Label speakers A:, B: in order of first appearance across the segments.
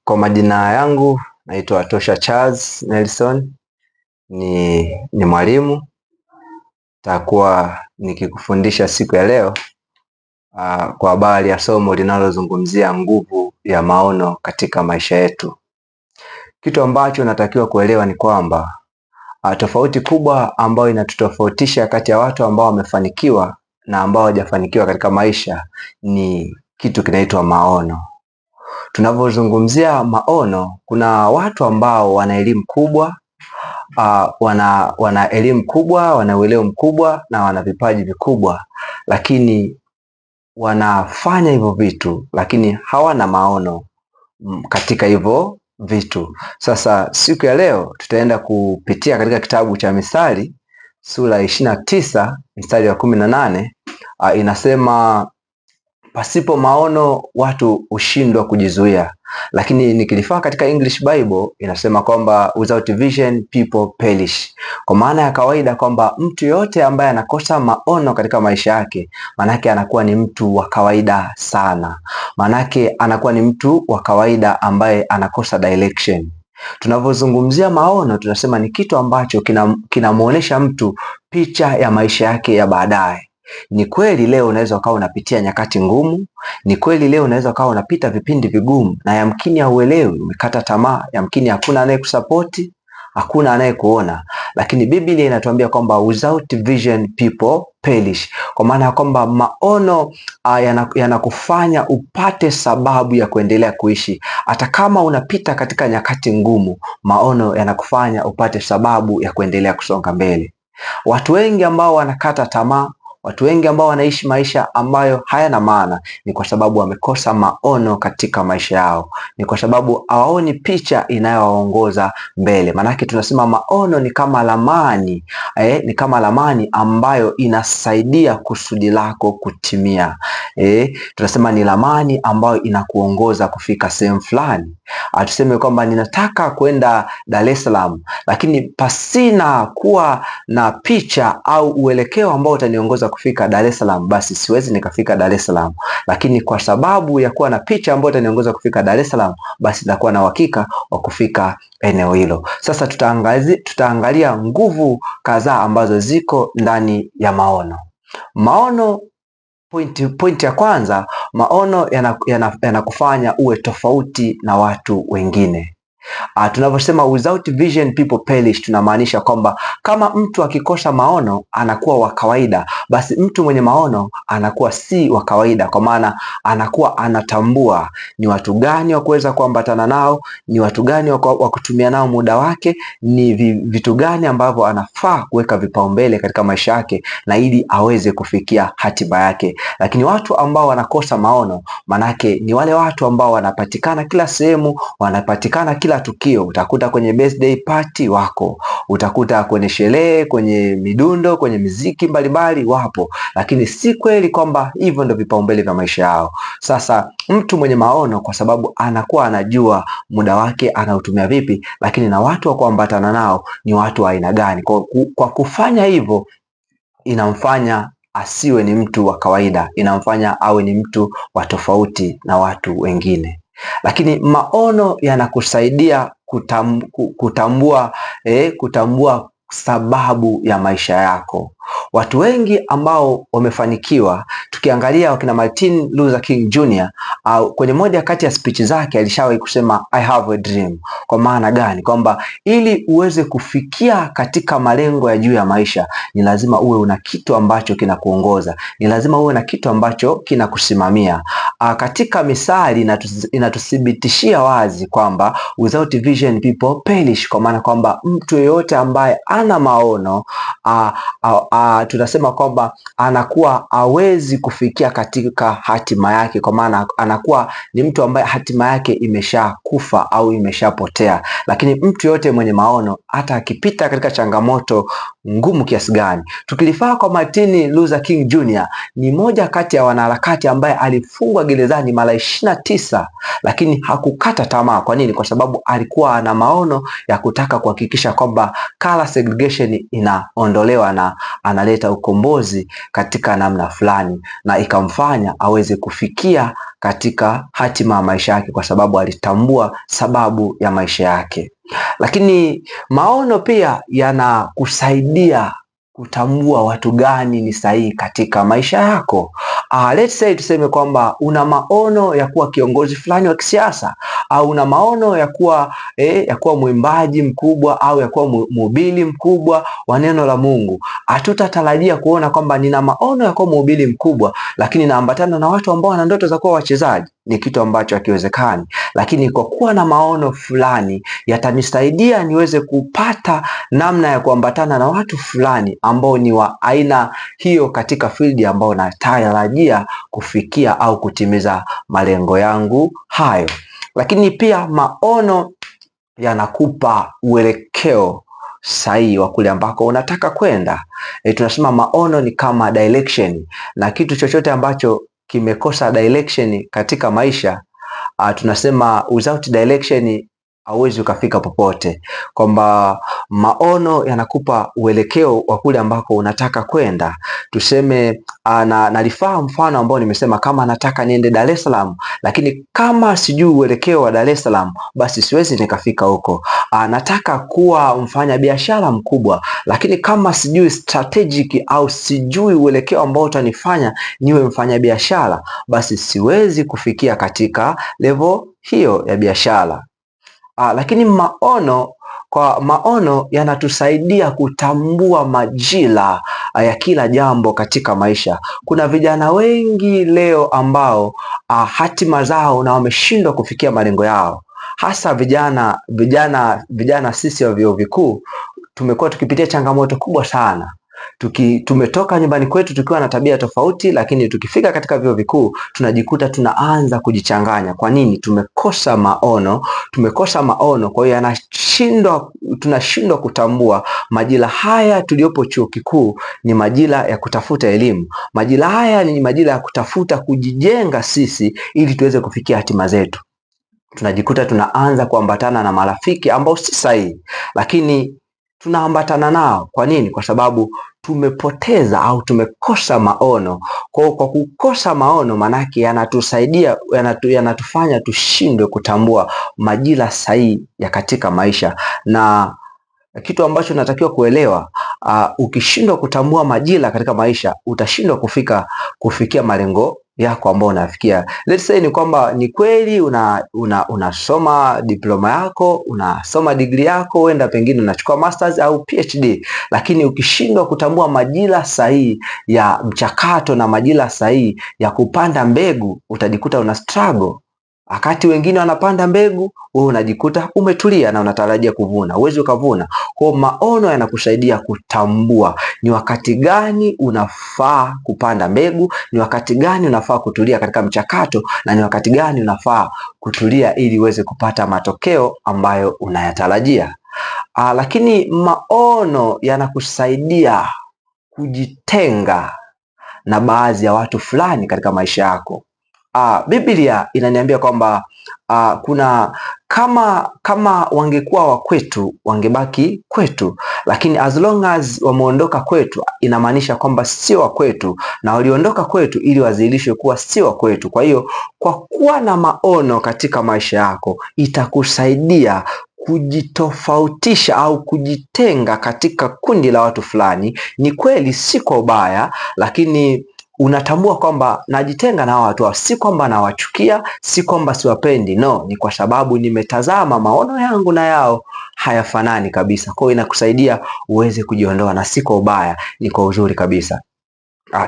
A: Kwa majina yangu naitwa Tosha Charles Nelson, ni mwalimu. Takuwa nikikufundisha siku ya leo kwa habari ya somo linalozungumzia nguvu ya maono katika maisha yetu. Kitu ambacho natakiwa kuelewa ni kwamba tofauti kubwa ambayo inatutofautisha kati ya watu ambao wamefanikiwa na ambao hawajafanikiwa katika maisha ni kitu kinaitwa maono. Tunavyozungumzia maono, kuna watu ambao wana elimu kubwa, wana elimu kubwa, wana uelewa mkubwa na wana vipaji vikubwa, lakini wanafanya hivyo vitu lakini hawana maono katika hivyo vitu. Sasa siku ya leo tutaenda kupitia katika kitabu cha Mithali sura 29 mstari wa 18. Inasema pasipo maono watu hushindwa kujizuia, lakini nikilifaa katika English Bible inasema kwamba without vision people perish. Kwa maana ya kawaida kwamba mtu yote ambaye anakosa maono katika maisha yake, manake anakuwa ni mtu wa kawaida sana, manake anakuwa ni mtu wa kawaida ambaye anakosa direction. Tunavyozungumzia maono, tunasema ni kitu ambacho kinamuonesha mtu picha ya maisha yake ya baadaye. Ni kweli leo unaweza ukawa unapitia nyakati ngumu, ni kweli leo unaweza ukawa unapita vipindi vigumu na yamkini hauelewi, umekata tamaa, yamkini hakuna anayekusapoti, hakuna anayekuona, lakini Biblia inatuambia kwamba without vision people perish. Kwa maana ya kwamba maono yanakufanya upate sababu ya kuendelea kuishi. Hata kama unapita katika nyakati ngumu, maono yanakufanya upate sababu ya kuendelea kusonga mbele. Watu wengi ambao wanakata tamaa, watu wengi ambao wanaishi maisha ambayo hayana maana, ni kwa sababu wamekosa maono katika maisha yao, ni kwa sababu hawaoni picha inayowaongoza mbele. Manake tunasema maono ni kama ramani, ni kama ramani ambayo inasaidia kusudi lako kutimia. Tunasema ni ramani ambayo inakuongoza kufika sehemu fulani. Tuseme kwamba ninataka kwenda Dar es Salaam, lakini pasina kuwa na picha au uelekeo ambao utaniongoza kufika Dar es Salaam, basi siwezi nikafika Dar es Salaam. Lakini kwa sababu ya kuwa na picha ambayo itaniongoza kufika Dar es Salaam, basi nitakuwa na uhakika wa kufika eneo hilo. Sasa tutaangalia nguvu kadhaa ambazo ziko ndani ya maono. Maono, point ya kwanza, maono yanakufanya uwe tofauti na watu wengine. Tunavyosema without vision people perish, tunamaanisha kwamba kama mtu akikosa maono anakuwa wa kawaida, basi mtu mwenye maono anakuwa si wa kawaida, kwa maana anakuwa anatambua ni watu gani wa kuweza kuambatana nao, ni watu gani wa kutumia nao muda wake, ni vitu gani ambavyo anafaa kuweka vipaumbele katika maisha yake na ili aweze kufikia hatima yake. Lakini watu ambao wanakosa maono, manake ni wale watu ambao wanapatikana kila sehemu, wanapatikana kila tukio. Utakuta kwenye birthday party wako, utakuta kwenye sherehe, kwenye midundo, kwenye miziki mbalimbali wapo, lakini si kweli kwamba hivyo ndio vipaumbele vya maisha yao. Sasa mtu mwenye maono, kwa sababu anakuwa anajua muda wake anautumia vipi, lakini na watu wa kuambatana nao ni watu wa aina gani. Kwa kufanya hivyo inamfanya asiwe ni mtu wa kawaida, inamfanya awe ni mtu wa tofauti na watu wengine. Lakini maono yanakusaidia kutambua sababu ya maisha yako. Watu wengi ambao wamefanikiwa, tukiangalia wakina Martin Luther King Jr. Kwenye moja kati ya speech zake alishawahi kusema I have a dream. Kwa maana gani? Kwamba ili uweze kufikia katika malengo ya juu ya maisha, ni lazima uwe una kitu ambacho kinakuongoza, ni lazima uwe na kitu ambacho kinakusimamia. Katika Mithali inatuthibitishia wazi kwamba without vision people perish, kwa maana kwamba mtu yeyote ambaye ana maono tunasema kwamba anakuwa hawezi kufikia katika hatima yake, kwa maana anakuwa ni mtu ambaye hatima yake imeshakufa au imeshapotea. Lakini mtu yote mwenye maono, hata akipita katika changamoto ngumu kiasi gani, tukilifaa kwa Martin Luther King Jr. ni moja kati ya wanaharakati ambaye alifungwa gerezani mara 29, lakini hakukata tamaa. Kwa nini? Kwa sababu alikuwa ana maono ya kutaka kuhakikisha kwamba color segregation inaondolewa na analeta ukombozi katika namna fulani, na ikamfanya aweze kufikia katika hatima ya maisha yake, kwa sababu alitambua sababu ya maisha yake. Lakini maono pia yanakusaidia kutambua watu gani ni sahihi katika maisha yako. Let's say tuseme kwamba una maono ya kuwa kiongozi fulani wa kisiasa, au una maono ya kuwa mwimbaji mkubwa, au ya kuwa mhubiri mkubwa wa neno la Mungu. Hatutatarajia kuona kwamba nina maono ya kuwa mhubiri mkubwa lakini naambatana na watu ambao wana ndoto za kuwa wachezaji. Ni kitu ambacho hakiwezekani. Lakini kwa kuwa na maono fulani yatanisaidia niweze kupata namna ya kuambatana na watu fulani ambao ni wa aina hiyo katika field ambao natarajia kufikia au kutimiza malengo yangu hayo. Lakini pia maono yanakupa uelekeo sahihi wa kule ambako unataka kwenda. Tunasema maono ni kama direction, na kitu chochote ambacho kimekosa direction katika maisha, tunasema without direction hauwezi ukafika popote. Kwamba maono yanakupa uelekeo wa kule ambako unataka kwenda. Tuseme nalifaa mfano ambao nimesema, kama nataka niende Dar es Salaam, lakini kama sijui uelekeo wa Dar es Salaam, basi siwezi nikafika huko. Nataka kuwa mfanya biashara mkubwa, lakini kama sijui strategic au sijui uelekeo ambao utanifanya niwe mfanya biashara, basi siwezi kufikia katika level hiyo ya biashara. Lakini maono yanatusaidia kutambua majira ya kila jambo katika maisha. Kuna vijana wengi leo ambao hatima zao na wameshindwa kufikia malengo yao, hasa vijana sisi wa vyuo vikuu tumekuwa tukipitia changamoto kubwa sana. Tumetoka nyumbani kwetu tukiwa na tabia tofauti, lakini tukifika katika vyuo vikuu tunajikuta tunaanza kujichanganya. Kwa nini? Tumekosa maono. Kwa hiyo tunashindwa kutambua majira haya tuliopo chuo kikuu ni majira ya kutafuta elimu. Majira haya ni majira ya kutafuta kujijenga sisi ili tuweze kufikia hatima zetu. Tunajikuta tunaanza kuambatana na marafiki ambao si sahihi, lakini tunaambatana nao. Kwa nini? Kwa sababu tumepoteza au tumekosa maono. Kwa kukosa maono, manake yanatufanya tushindwe kutambua majira sahihi ya katika maisha. Na kitu ambacho natakiwa kuelewa, ukishindwa kutambua majira katika maisha, utashindwa kufikia malengo yako ambao unafikia. Let's say ni kwamba ni kweli unasoma diploma yako, unasoma degree yako, uenda pengine unachukua masters au PhD, lakini ukishindwa kutambua majira sahihi ya mchakato na majira sahihi ya kupanda mbegu, utajikuta una struggle. Wakati wengine wanapanda mbegu, wewe unajikuta umetulia na unatarajia kuvuna, huwezi ukavuna. Kwa maono yanakusaidia kutambua ni wakati gani unafaa kupanda mbegu, ni wakati gani unafaa kutulia katika mchakato, na ni wakati gani unafaa kutulia ili uweze kupata matokeo ambayo unayatarajia. Lakini maono yanakusaidia kujitenga na baadhi ya watu fulani katika maisha yako. Biblia inaniambia kwamba kama wangekuwa wa kwetu wangebaki kwetu, lakini as long as wameondoka kwetu inamaanisha kwamba sio wa kwetu, na waliondoka kwetu ili wazidishwe kuwa sio wa kwetu. Kwa hiyo kwa kuwa na maono katika maisha yako itakusaidia kujitofautisha au kujitenga katika kundi la watu fulani. Ni kweli si kwa ubaya, lakini unatambua kwamba najitenga na watu, si kwamba nawachukia, si kwamba siwapendi, no, ni kwa sababu nimetazama maono yangu na yao hayafanani kabisa. Kwa hiyo inakusaidia uweze kujiondoa, na si kwa ubaya, ni kwa uzuri kabisa.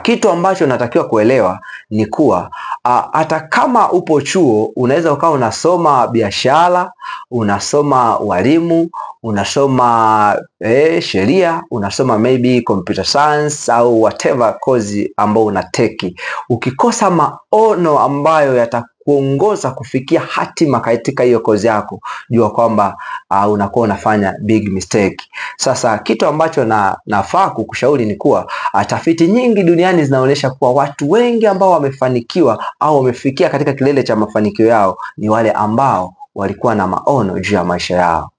A: Kitu ambacho natakiwa kuelewa ni kuwa hata kama upo chuo, unaweza ukawa unasoma biashara, unasoma walimu, unasoma sheria, unasoma maybe computer science au whatever course ambao unateki. Ukikosa maono ambayo yatakuongoza kufikia hatima katika hiyo kozi yako, jua kwamba unakuwa unafanya big mistake. Sasa kitu ambacho nafaa kukushauri ni kuwa tafiti nyingi duniani zinaonyesha kuwa watu wengi ambao wamefanikiwa au wamefikia katika kilele cha mafanikio yao ni wale ambao walikuwa na maono juu ya maisha yao.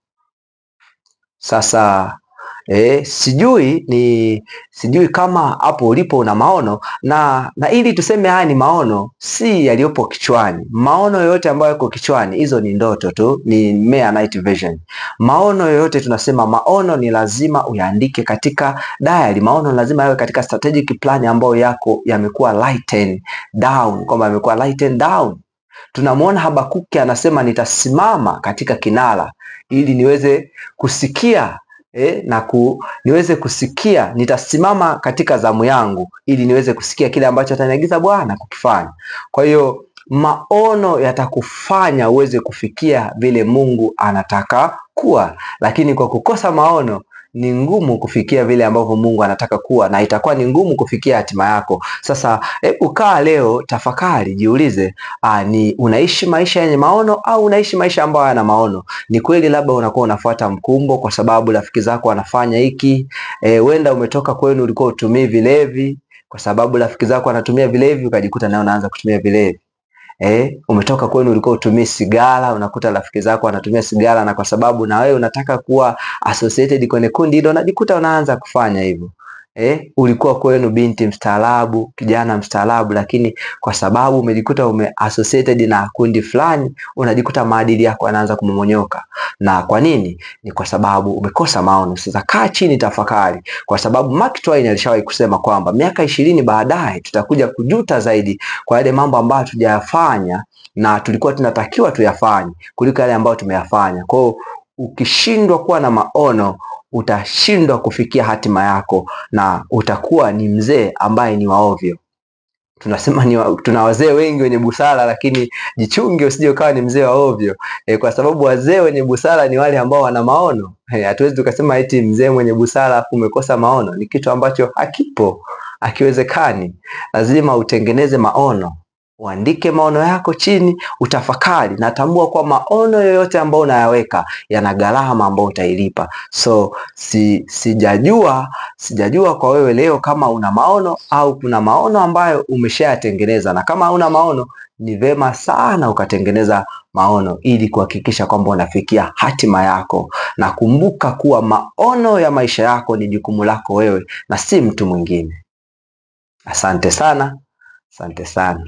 A: Sasa Sijui kama hapo ulipo una maono, na ili tuseme haya ni maono, si yaliyopo kichwani. Maono yoyote ambayo yako kichwani, hizo ni ndoto tu, ni mere night vision. Maono yoyote, tunasema maono ni lazima uyaandike katika diary. Maono lazima yawe katika strategic plan ambayo yako yamekuwa written down, kwamba yamekuwa written down. Tunamuona Habakuki anasema, nitasimama katika kinara ili niweze kusikia niweze kusikia, nitasimama katika zamu yangu ili niweze kusikia kile ambacho ataniagiza Bwana kukifanya. Kwa hiyo maono yatakufanya uweze kufikia vile Mungu anataka kuwa, lakini kwa kukosa maono ni ngumu kufikia vile ambavyo Mungu anataka kuwa, na itakuwa ni ngumu kufikia hatima yako. Sasa hebu kaa leo, tafakari, jiulize, ni unaishi maisha yenye maono au unaishi maisha ambayo hayana maono? Ni kweli labda unakuwa unafuata mkumbo kwa sababu rafiki zako wanafanya hiki. Wenda umetoka kwenu ulikuwa utumii vilevi, kwa sababu rafiki zako wanatumia vilevi ukajikuta nawe unaanza kutumia vilevi. Umetoka kwenu ulikuwa utumii sigara, unakuta rafiki zako wanatumia sigara, na kwa sababu na wewe unataka kuwa associated kwenye kundi hilo, unajikuta unaanza kufanya hivyo. Ulikuwa kwenu binti mstaarabu, kijana mstaarabu, lakini kwa sababu umejikuta associated na kundi fulani, unajikuta maadili yako yanaanza kumomonyoka. Na kwa nini? Ni kwa sababu umekosa maono. Sasa kaa chini, tafakari, kwa sababu Mark Twain alishawahi kusema kwamba miaka 20 baadaye tutakuja kujuta zaidi kwa yale mambo ambayo hatujayafanya na tulikuwa tunatakiwa tuyafanye kuliko yale ambayo tumeyafanya. Kwa hiyo ukishindwa kuwa na maono, utashindwa kufikia hatima yako na utakuwa ni mzee ambaye ni waovyo. Tunasema tuna wazee wengi wenye busara, lakini jichunge usije ukawa ni mzee wa ovyo, kwa sababu wazee wenye busara ni wale ambao wana maono. Hatuwezi tukasema eti mzee mwenye busara afu umekosa maono, ni kitu ambacho hakipo, hakiwezekani. Lazima utengeneze maono, uandike maono yako chini, utafakari, na tambua kwa maono yoyote ambayo unayaweka yana gharama ambayo utailipa. So sijajua kwa wewe leo kama una maono au kuna maono ambayo umeshayatengeneza, na kama una maono ni vema sana ukatengeneza maono ili kuhakikisha kwamba unafikia hatima yako, na kumbuka kuwa maono ya maisha yako ni jukumu lako wewe na si mtu mwingine. Asante sana, asante sana.